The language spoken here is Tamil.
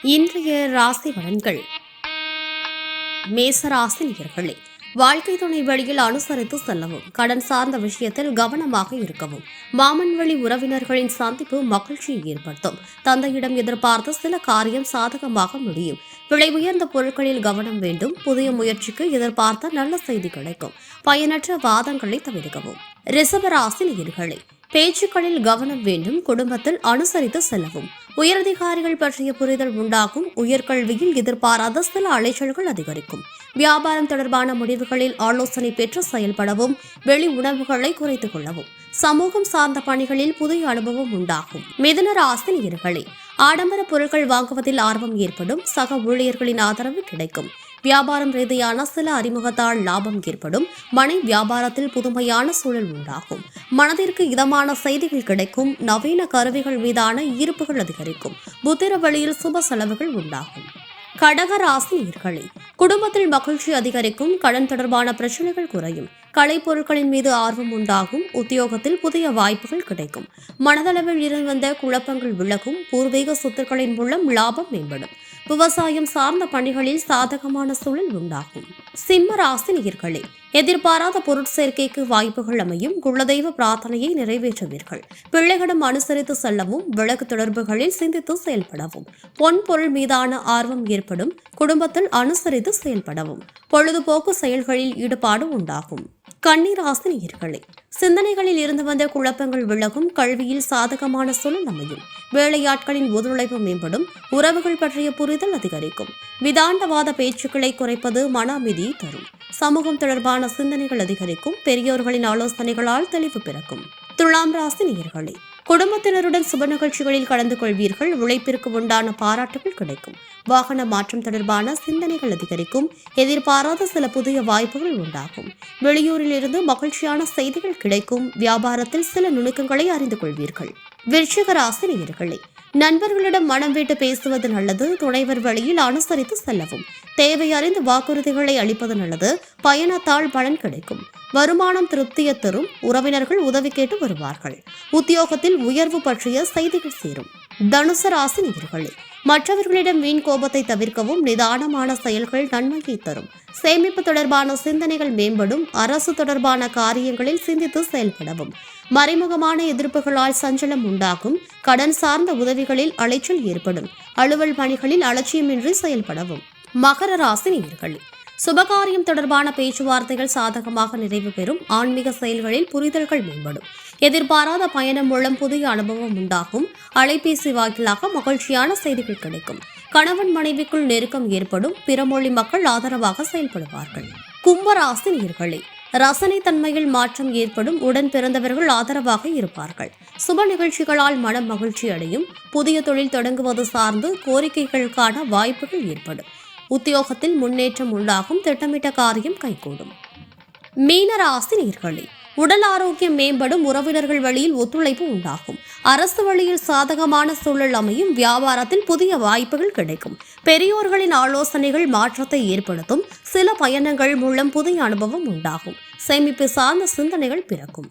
இன்றைய ராசி பலன்கள். மேசராசி நேயர்களே, வாழ்க்கை துணை வழியில் அனுசரித்து செல்லவும், கடன் சார்ந்த விஷயத்தில் கவனமாக இருக்கவும், மாமன் வழி உறவினர்களின் சந்திப்பு மகிழ்ச்சியை ஏற்படுத்தும். தந்தையிடம் எதிர்பார்த்த சில காரியம் சாதகமாக முடியும். விலை உயர்ந்த பொருட்களில் கவனம் வேண்டும். புதிய முயற்சிக்கு எதிர்பார்த்த நல்ல செய்தி கிடைக்கும். பயனற்ற வாதங்களை தவிர்க்கவும். ரிஷபராசி நேயர்களே, பேச்சுக்களில் கவனம் வேண்டும். குடும்பத்தில் அனுசரித்து செல்லவும். உயரதிகாரிகள் பற்றிய புரிதல் உண்டாகும். உயர்கல்வியில் எதிர்பாராத சில அலைச்சல்கள் அதிகரிக்கும். வியாபாரம் தொடர்பான முடிவுகளில் ஆலோசனை பெற்று செயல்படவும். வெளி உணவுகளை குறைத்துக் கொள்ளவும். சமூகம் சார்ந்த பணிகளில் புதிய அனுபவம் உண்டாகும். மிதுன ராசி நேயர்களே, ஆடம்பர பொருட்கள் வாங்குவதில் ஆர்வம் ஏற்படும். சக ஊழியர்களின் ஆதரவு கிடைக்கும். வியாபாரம் ரீதியான சில அறிமுகத்தால் லாபம் ஏற்படும். மனை வியாபாரத்தில் புதுமையான சூழல் உண்டாகும். மனதிற்கு இதமான செய்திகள் கிடைக்கும். நவீன கருவிகள் மீதான ஈர்ப்புகள் அதிகரிக்கும். புத்திர வழியில் சுப செலவுகள் உண்டாகும். கடகராசி நேயர்களே, குடும்பத்தில் மகிழ்ச்சி அதிகரிக்கும். கடன் தொடர்பான பிரச்சனைகள் குறையும். கலைப்பொருட்களின் மீது ஆர்வம் உண்டாகும். உத்தியோகத்தில் புதிய வாய்ப்புகள் கிடைக்கும். மனதளவில் இருந்து வந்த குழப்பங்கள் விலகும். பூர்வீக சொத்துக்களின் மூலம் லாபம் மேம்படும். விவசாயம் சார்ந்த பணிகளில் சாதகமான சூழல் உண்டாகும். சிம்ம ராசி நேயர்களே, எதிர்பாராத பொருட்சேர்க்கைக்கு வாய்ப்புகள் அமையும். குலதெய்வ பிரார்த்தனையை நிறைவேற்றுவீர்கள். பிள்ளைகளிடம் அனுசரித்து செல்லவும். விளக்கு தொடர்புகளில் சிந்தித்து செயல்படவும். பொன் பொருள் மீதான ஆர்வம் ஏற்படும். குடும்பத்தில் அனுசரித்து செயல்படவும். பொழுதுபோக்கு செயல்களில் ஈடுபாடு உண்டாகும். கன்னிராசி நேயர்களே, சிந்தனைகளில் இருந்து வந்த குழப்பங்கள் விலகும். கல்வியில் சாதகமான சூழல் அமையும். வேலையாட்களின் ஒத்துழைப்பு மேம்படும். உறவுகள் பற்றிய புரிதல் அதிகரிக்கும். விதாண்டவாத பேச்சுக்களை குறைப்பது மன அமைதியை தரும். சமூகம் தொடர்பான சிந்தனைகள் அதிகரிக்கும். பெரியோர்களின் ஆலோசனைகளால் தெளிவு பிறக்கும். துலாம் ராசி நேயர்களே, குடும்பத்தினருடன் சுப நிகழ்ச்சிகளில் கலந்து கொள்வீர்கள். உழைப்பிற்கு உண்டான பாராட்டுகள் கிடைக்கும். வாகன மாற்றம் தொடர்பான சிந்தனைகள் அதிகரிக்கும். எதிர்பாராத சில புதிய வாய்ப்புகள் உண்டாகும். வெளியூரில் இருந்து மகிழ்ச்சியான செய்திகள் கிடைக்கும். வியாபாரத்தில் சில நுணுக்கங்களை அறிந்து கொள்வீர்கள். விருச்சிக ராசி நேயர்களே, நண்பர்களிடம் மனம் விட்டு பேசுவது நல்லது. துணைவர் வழியில் அனுசரித்து செல்லவும். தேவை அறிந்து வாக்குறுதிகளை அளிப்பது நல்லது. பயணத்தால் பலன் கிடைக்கும். வருமானம் திருப்தியை தரும். உறவினர்கள் உதவி கேட்டு வருவார்கள். உத்தியோகத்தில் உயர்வு பற்றிய செய்திகள் சேரும். தனுசு ராசி நேயர்களே, மற்றவர்களிடம் வீண் கோபத்தை தவிர்க்கவும். நிதானமான செயல்கள் நன்மையை தரும். சேமிப்பு தொடர்பான சிந்தனைகள் மேம்படும். அரசு தொடர்பான காரியங்களில் சிந்தித்து செயல்படவும். மறைமுகமான எதிர்ப்புகளால் சஞ்சலம் உண்டாகும். கடன் சார்ந்த உதவிகளில் அலைச்சல் ஏற்படும். அலுவல் பணிகளில் அலட்சியமின்றி செயல்படவும். மகர ராசி நேயர்களே, சுபகாரியம் தொடர்பான பேச்சுவார்த்தைகள் சாதகமாக நிறைவு பெறும். ஆன்மீக செயல்களில் புரிதல்கள் மேம்படும். எதிர்பாராத பயணம் மூலம் புதிய அனுபவம் உண்டாகும். அலைபேசி வாயிலாக மகிழ்ச்சியான செய்திகள் கிடைக்கும். கணவன் மனைவிக்குள் நெருக்கம் ஏற்படும். பிறமொழி மக்கள் ஆதரவாக செயல்படுவார்கள். கும்பராசி நேயர்களே, ரசனை தன்மையில் மாற்றம் ஏற்படும். உடன் பிறந்தவர்கள் ஆதரவாக இருப்பார்கள். சுப நிகழ்ச்சிகளால் மனம் மகிழ்ச்சி அடையும். புதிய தொழில் தொடங்குவது சார்ந்து கோரிக்கைகளுக்கான வாய்ப்புகள் ஏற்படும். உத்தியோகத்தில் முன்னேற்றம் உண்டாகும். திட்டமிட்ட காரியம் கைகூடும். மீனராசி நேயர்களே, உடல் ஆரோக்கியம் மேம்படும். உறவினர்கள் வழியில் ஒத்துழைப்பு உண்டாகும். அரசு வழியில் சாதகமான சூழல் அமையும். வியாபாரத்தில் புதிய வாய்ப்புகள் கிடைக்கும். பெரியோர்களின் ஆலோசனைகள் மாற்றத்தை ஏற்படுத்தும். சில பயணங்கள் மூலம் புதிய அனுபவம் உண்டாகும். சேமிப்பு சார்ந்த சிந்தனைகள் பிறக்கும்.